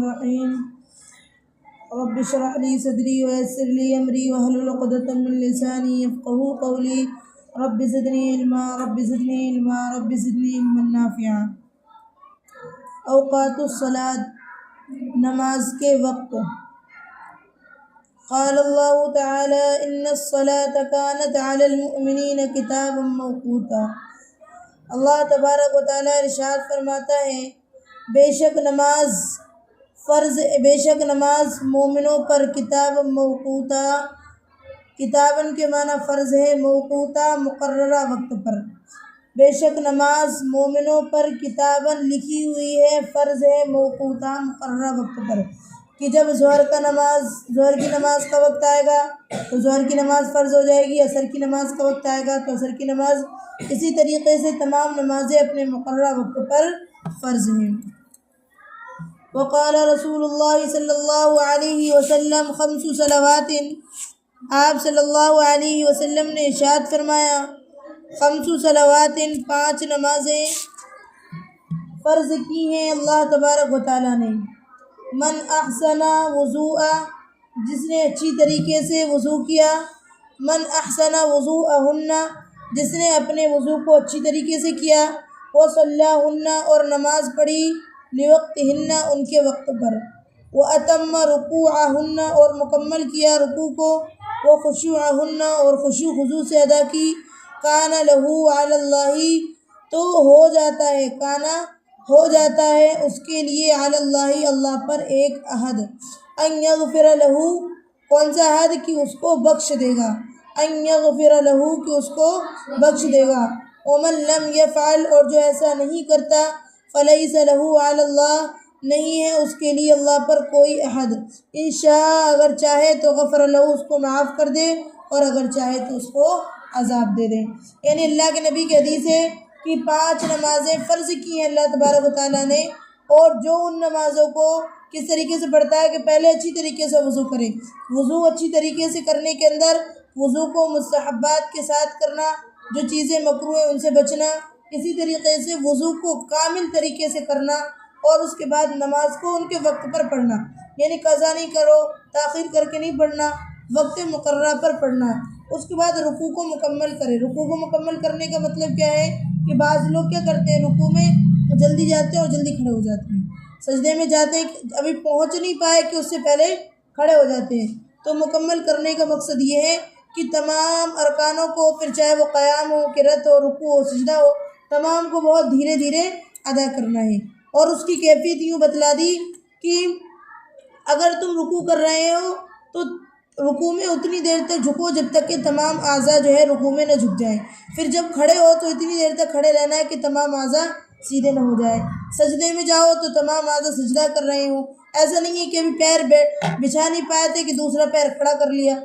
الرحيم رب اشرح لي صدري ويسر لي أمري واحلل عقدة من لساني يفقهوا قولي رب زدني علما رب زدني علما رب زدني علما نافعا۔ اوقات الصلاۃ، نماز کے وقت۔ قال اللہ تعالی ان الصلاۃ کانت علی المؤمنین کتابا موقوتا۔ اللہ تبارک و تعالی ارشاد فرماتا ہے بے شک نماز مومنوں پر کتاب موقوتا، کتابن کے معنی فرض ہے، موقوتا مقررہ وقت پر۔ بے شک نماز مومنوں پر کتابن لکھی ہوئی ہے، فرض ہے، موقوتا مقررہ وقت پر، کہ جب ظہر کی نماز کا وقت آئے گا تو ظہر کی نماز فرض ہو جائے گی، عصر کی نماز کا وقت آئے گا تو عصر کی نماز، اسی طریقے سے تمام نمازیں اپنے مقررہ وقت پر فرض ہیں۔ وقال رسول اللہ صلی اللہ علیہ وسلم خمس صلوات، آپ صلی اللہ علیہ وسلم نے ارشاد فرمایا خمس صلوات، 5 نمازیں فرض کی ہیں اللہ تبارک و تعالیٰ نے۔ من احسن وضوءا، جس نے اچھی طریقے سے وضو کیا، من احسن وضوءہن، جس نے اپنے وضو کو اچھی طریقے سے کیا، وصلاہن، اور نماز پڑھی، لوقتہن، ان کے وقت پر، واتم رکوعہن، اور مکمل کیا رکوع کو، وخشوعہن، اور خشوع خضوع سے ادا کی، کان لہ علی اللہ، تو ہو جاتا ہے اس کے لیے علی اللہ، اللہ پر ایک عہد، ان یغفر لہ، کون سا عہد؟ کہ اس کو بخش دے گا، ان یغفر لہ، کہ اس کو بخش دے گا، ومن لم یفعل، اور جو ایسا نہیں کرتا، فلیس لہ علی اللہ، نہیں ہے اس کے لیے اللہ پر کوئی عہد، ان شاء، اگر چاہے تو غفر لہ، اس کو معاف کر دے، اور اگر چاہے تو اس کو عذاب دے دیں۔ یعنی اللہ کے نبی کی حدیث ہے کہ 5 نمازیں فرض کی ہیں اللہ تبارک و تعالیٰ نے، اور جو ان نمازوں کو کس طریقے سے پڑھتا ہے کہ پہلے اچھی طریقے سے وضو کرے، وضو اچھی طریقے سے کرنے کے اندر وضو کو مستحبات کے ساتھ کرنا، جو چیزیں مکروہ ہیں ان سے بچنا، اسی طریقے سے وضو کو کامل طریقے سے کرنا، اور اس کے بعد نماز کو ان کے وقت پر پڑھنا، یعنی قضا نہیں کرو، تاخیر کر کے نہیں پڑھنا، وقت مقررہ پر پڑھنا۔ اس کے بعد رکوع کو مکمل کرے۔ رکوع کو مکمل کرنے کا مطلب کیا ہے کہ بعض لوگ کیا کرتے ہیں، رکوع میں جلدی جاتے ہیں اور جلدی کھڑے ہو جاتے ہیں، سجدے میں جاتے ہیں ابھی پہنچ نہیں پائے کہ اس سے پہلے کھڑے ہو جاتے ہیں۔ تو مکمل کرنے کا مقصد یہ ہے کہ تمام ارکانوں کو، پھر چاہے وہ قیام ہو، قرات ہو، رکوع ہو، سجدہ ہو، تمام کو بہت دھیرے دھیرے ادا کرنا ہے۔ اور اس کی کیفیت یوں بتلا دی کہ اگر تم رکوع کر رہے ہو تو رکوع میں اتنی دیر تک جھکو جب تک کہ تمام اعضاء جو ہے رکوع میں نہ جھک جائیں، پھر جب کھڑے ہو تو اتنی دیر تک کھڑے رہنا ہے کہ تمام اعضاء سیدھے نہ ہو جائے، سجدے میں جاؤ تو تمام اعضاء سجدہ کر رہے ہوں، ایسا نہیں ہے کہ ابھی پیر بچھا نہیں پائے تھے کہ دوسرا پیر کھڑا کر لیا،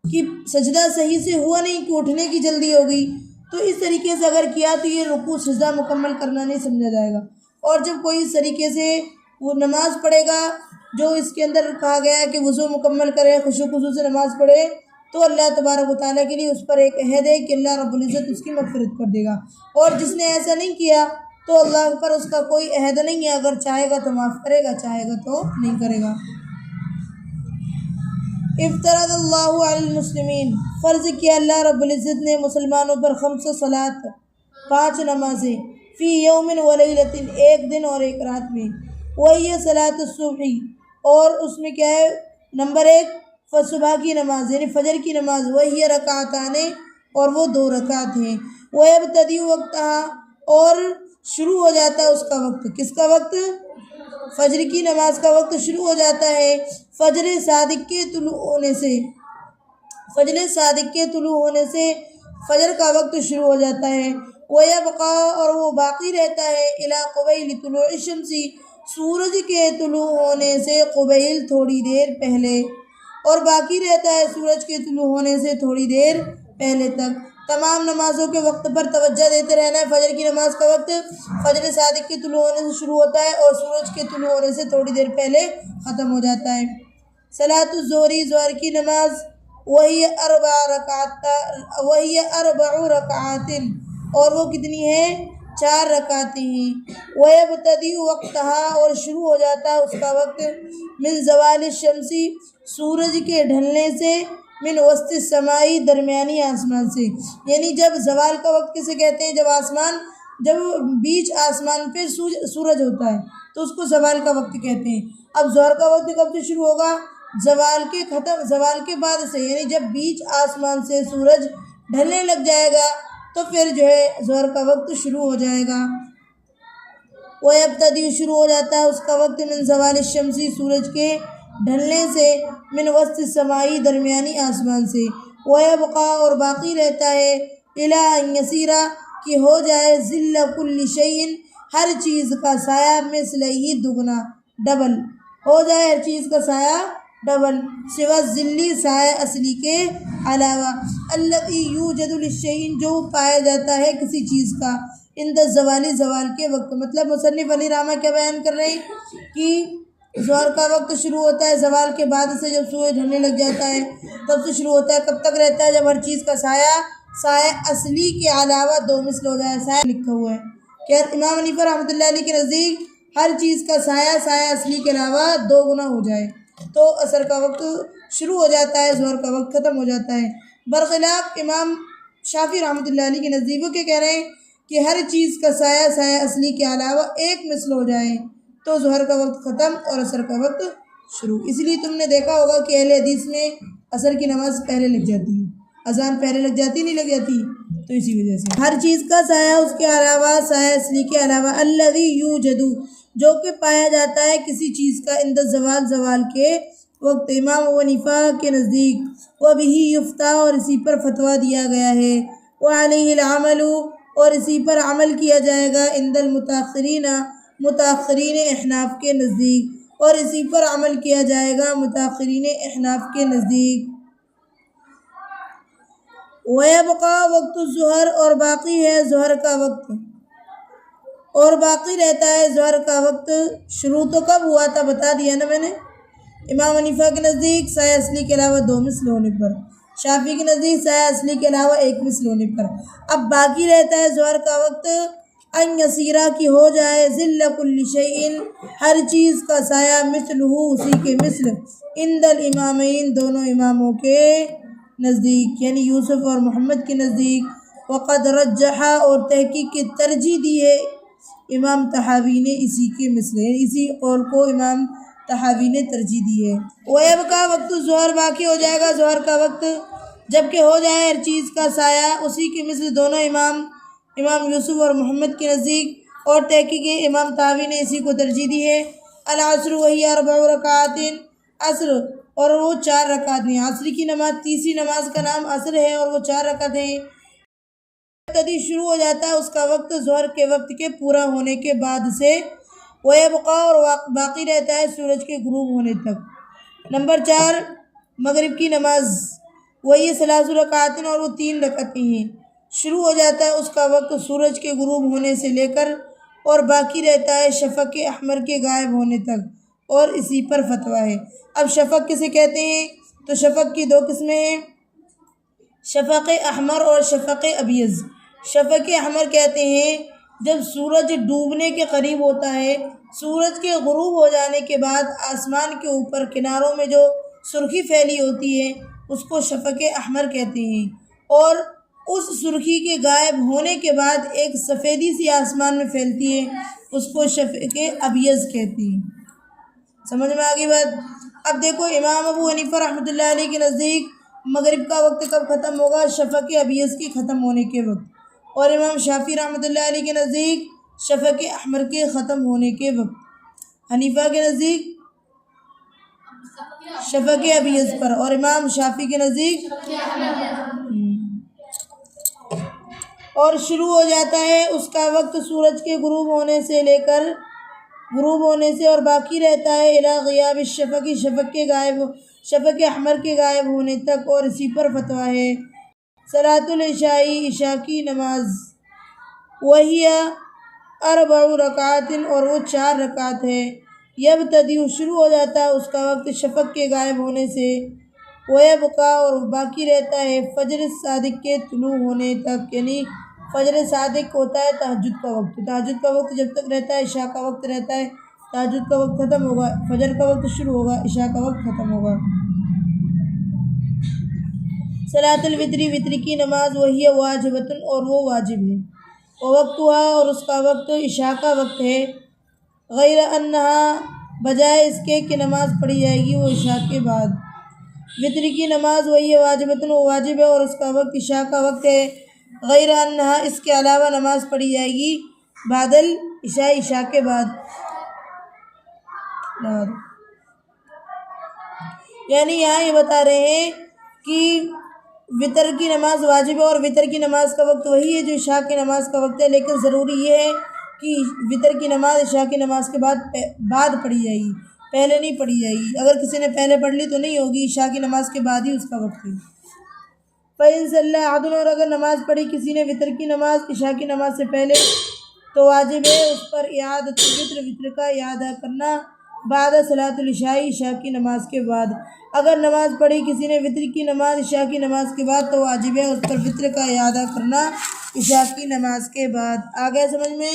کہ سجدہ صحیح سے ہوا نہیں کہ اٹھنے کی جلدی ہو گئی، تو اس طریقے سے اگر کیا تو یہ رکوع سجدہ مکمل کرنا نہیں سمجھا جائے گا۔ اور جب کوئی اس طریقے سے وہ نماز پڑھے گا جو اس کے اندر کہا گیا ہے کہ وضو مکمل کرے، خشوع خضوع سے نماز پڑھے، تو اللہ تبارک و تعالیٰ کے لیے اس پر ایک عہد ہے کہ اللہ رب العزت اس کی مغفرت کر دے گا، اور جس نے ایسا نہیں کیا تو اللہ پر اس کا کوئی عہد نہیں ہے، اگر چاہے گا تو معاف کرے گا، چاہے گا تو نہیں کرے گا۔ افترض اللہ علی المسلمین، فرض کیا اللہ رب العزت نے مسلمانوں پر 5 صلوات، 5 نمازیں، فی یوم و لیلۃ، ایک دن اور ایک رات میں، وہی صلاۃ الصبح، اور اس میں کیا ہے، نمبر 1 صبح کی نماز یعنی فجر کی نماز، وہی رکعتان، اور وہ 2 رکعت ہیں، ویبتدی وقتہا، اور شروع ہو جاتا ہے اس کا وقت، کس کا وقت؟ فجر کی نماز کا وقت شروع ہو جاتا ہے فجر صادق کے طلوع ہونے سے، فجر صادق کے طلوع ہونے سے فجر کا وقت شروع ہو جاتا ہے، ویبقا، اور وہ باقی رہتا ہے، الی قبیل طلوع الشمس، سورج کے طلوع ہونے سے قبیل تھوڑی دیر پہلے، اور باقی رہتا ہے سورج کے طلوع ہونے سے تھوڑی دیر پہلے تک۔ تمام نمازوں کے وقت پر توجہ دیتے رہنا ہے۔ فجر کی نماز کا وقت فجر صادق کے طلوع ہونے سے شروع ہوتا ہے اور سورج کے طلوع ہونے سے تھوڑی دیر پہلے ختم ہو جاتا ہے۔ صلاۃ الظہر، ظہر کی نماز، وہی 4 رکعات، اور وہ کتنی ہے؟ 4 رکعتیں ہیں۔ وَيَبْتَدِئُ وَقْتَهَا اور شروع ہو جاتا ہے اس کا وقت من زوال الشمس سورج کے ڈھلنے سے، من وسط السماء درمیانی آسمان سے، یعنی جب زوال کا وقت کسے کہتے ہیں؟ جب بیچ آسمان پہ سورج ہوتا ہے تو اس کو زوال کا وقت کہتے ہیں۔ اب ظہر کا وقت کب سے شروع ہوگا؟ زوال کے بعد سے، یعنی جب بیچ آسمان سے سورج ڈھلنے لگ جائے گا تو پھر جو ہے ظہر کا وقت شروع ہو جائے گا۔ وَيَبْتَدِئُ شروع ہو جاتا ہے اس کا وقت من زوال الشمس سورج کے ڈھلنے سے، من وسط السماء درمیانی آسمان سے، وَيَبْقَى اور باقی رہتا ہے، إِلَىٰ أَن يَصِيرَ کہ ہو جائے، ظِلَّ كُلِّ شَيْءٍ ہر چیز کا سایہ، مثلہ دگنا ڈبل ہو جائے، ہر چیز کا سایہ ڈبل، سوا الظِّلِّ سایہ اصلی کے علاوہ، الذی یوجد للشیء جو پایا جاتا ہے کسی چیز کا، عند الزوال زوال کے وقت۔ مطلب مصنف علی رحمہ کیا بیان کر رہے ہیں کہ ظہر کا وقت شروع ہوتا ہے زوال کے بعد سے، جب سورج ڈھلنے لگ جاتا ہے تب سے شروع ہوتا ہے، کب تک رہتا ہے؟ جب ہر چیز کا سایہ اصلی کے علاوہ 2 مثل ہو جائے۔ سایہ لکھا ہوا ہے کہ امام حنیفہ رحمۃ اللہ علیہ کے نزدیک ہر چیز کا سایہ اصلی کے علاوہ 2 گنا ہو جائے تو عصر کا وقت شروع ہو جاتا ہے، ظہر کا وقت ختم ہو جاتا ہے۔ برخلاف امام شافعی رحمۃ اللہ علیہ کے نزدیک وہ کیا کہہ رہے ہیں کہ ہر چیز کا سایہ اصلی کے علاوہ 1 مثل ہو جائے تو ظہر کا وقت ختم اور عصر کا وقت شروع۔ اس لیے تم نے دیکھا ہوگا کہ اہل حدیث میں عصر کی نماز پہلے لگ جاتی ہے، اذان پہلے لگ جاتی نہیں لگ جاتی، تو اسی وجہ سے ہر چیز کا سایہ اس کے علاوہ، سایہ اصلی کے علاوہ، الذی یوجد جو کہ پایا جاتا ہے کسی چیز کا، عند الزوال زوال کے وقت۔ امام ابو حنیفہ کے نزدیک وبہ یفتیٰ اور اسی پر فتویٰ دیا گیا ہے، وعلیہ العمل اور اسی پر عمل کیا جائے گا، عند المتاخرین متاخرین احناف کے نزدیک، اور اسی پر عمل کیا جائے گا متاخرین احناف کے نزدیک۔ وَيَبْقَى وقت الظہر اور باقی ہے ظہر کا وقت، اور باقی رہتا ہے ظہر کا وقت۔ شروع تو کب ہوا تھا بتا دیا نا میں نے، امام حنیفہ کے نزدیک سایہ اصلی کے علاوہ 2 مثل ہونے پر، شافعی کے نزدیک سایہ اصلی کے علاوہ 1 مثل ہونے پر۔ اب باقی رہتا ہے ظہر کا وقت، ان یسیرہ کی ہو جائے، ظل کل شیء ہر چیز کا سایہ، مثلہ اسی کے مثل، عند الامامین دونوں اماموں کے نزدیک، یعنی یوسف اور محمد کے نزدیک۔ وقد رجح اور تحقیق کی ترجیح دی ہے امام طحاوی نے اسی کے مثل، یعنی اسی قول کو امام طحاوی نے ترجیح دی ہے۔ وَيَبْقَى وقت الظہر باقی ہو جائے گا ظہر کا وقت، جب کہ ہو جائے ہر چیز کا سایہ اسی کے مثل، دونوں امام یوسف اور محمد کے نزدیک، اور تحقیق امام طحاوی نے اسی کو ترجیح دی ہے۔ العصر وہی 4 رکعات عصر اور وہ 4 رکعت ہیں۔ عصر کی نماز تیسری نماز کا نام عصر ہے اور وہ 4 رکعت ہیں۔ ابتدی شروع ہو جاتا ہے اس کا وقت ظہر کے وقت کے پورا ہونے کے بعد سے، وَيَبْقَى اور باقی رہتا ہے سورج کے غروب ہونے تک۔ نمبر 4 مغرب کی نماز، وہی 3 رکعات اور وہ 3 رکعتیں ہیں۔ شروع ہو جاتا ہے اس کا وقت سورج کے غروب ہونے سے لے کر، اور باقی رہتا ہے شفق احمر کے غائب ہونے تک، اور اسی پر فتویٰ ہے۔ اب شفق کسے کہتے ہیں؟ تو شفق کی 2 قسمیں ہیں، شفق احمر اور شفق ابیض۔ شفق احمر کہتے ہیں جب سورج ڈوبنے کے قریب ہوتا ہے، سورج کے غروب ہو جانے کے بعد آسمان کے اوپر کناروں میں جو سرخی پھیلی ہوتی ہے اس کو شفق احمر کہتے ہیں، اور اس سرخی کے غائب ہونے کے بعد ایک سفیدی سی آسمان میں پھیلتی ہے، اس کو شفق ابیض کہتے ہیں۔ سمجھ میں آ گئی بات؟ اب دیکھو امام ابو حنیفہ رحمۃ اللہ علیہ کے نزدیک مغرب کا وقت کب ختم ہوگا؟ شفق ابیض کے ختم ہونے کے وقت، اور امام شافعی رحمۃ اللہ علیہ کے نزدیک شفق احمر کے ختم ہونے کے وقت۔ حنیفہ کے نزدیک شفق ابیض پر، اور امام شافعی کے نزدیک اور شروع ہو جاتا ہے اس کا وقت سورج کے غروب ہونے سے لے کر اور باقی رہتا ہے الی غیاب الشفق شفق احمر کے غائب ہونے تک، اور اسی پر فتویٰ ہے۔ صلاۃ العشاء عشاء کی نماز، وہی 4 رکعات اور وہ 4 رکعت ہے۔ یبتدی شروع ہو جاتا ہے اس کا وقت شفق کے غائب ہونے سے، ویبقى اور باقی رہتا ہے فجر صادق کے طلوع ہونے تک، یعنی فجر صادق ہوتا ہے تہجد کا وقت، تہجد کا وقت جب تک رہتا ہے عشاء کا وقت رہتا ہے، تہجد کا وقت ختم ہوگا، فجر کا وقت شروع ہوگا، عشاء کا وقت ختم ہوگا۔ صلاۃ الوتر، وطر کی نماز، وہی واجبۃ اور وہ واجب ہے، ووقتها اور اس کا وقت عشاء کا وقت ہے، غیر انہا بجائے اس کے کہ نماز پڑھی جائے گی وہ عشاء کے بعد۔ وطر کی نماز وہی واجبۃ وہ واجب ہے اور اس کا وقت عشاء کا وقت ہے، غیر انہا اس کے علاوہ نماز پڑھی جائے گی بعد العشاء عشاء کے بعد۔ یعنی یہاں یہ بتا رہے ہیں کہ وطر کی نماز واجب ہے اور وطر کی نماز کا وقت وہی ہے جو عشاء کی نماز کا وقت ہے، لیکن ضروری یہ ہے کہ وطر کی نماز عشاء کی نماز کے بعد پڑھی جائے گی، پہلے نہیں پڑھی جائے گی۔ اگر کسی نے پہلے پڑھ لی تو نہیں ہوگی، عشاء کی نماز کے بعد ہی اس کا وقت ہے۔ فَإِن صَلَّى أَحَدٌ اور اگر نماز پڑھی کسی نے وطر کی نماز عشاء کی نماز سے پہلے تو واجب ہے اس پر اعادۃ الوتر، وطر کا اعادہ کرنا، بعد صلاۃ العشاء عشاء کی نماز کے بعد۔ اگر نماز پڑھی کسی نے وطر کی نماز عشاء کی نماز کے بعد تو واجب ہے اس پر وطر کا اعادہ کرنا عشاء کی نماز کے بعد۔ آگے سمجھ میں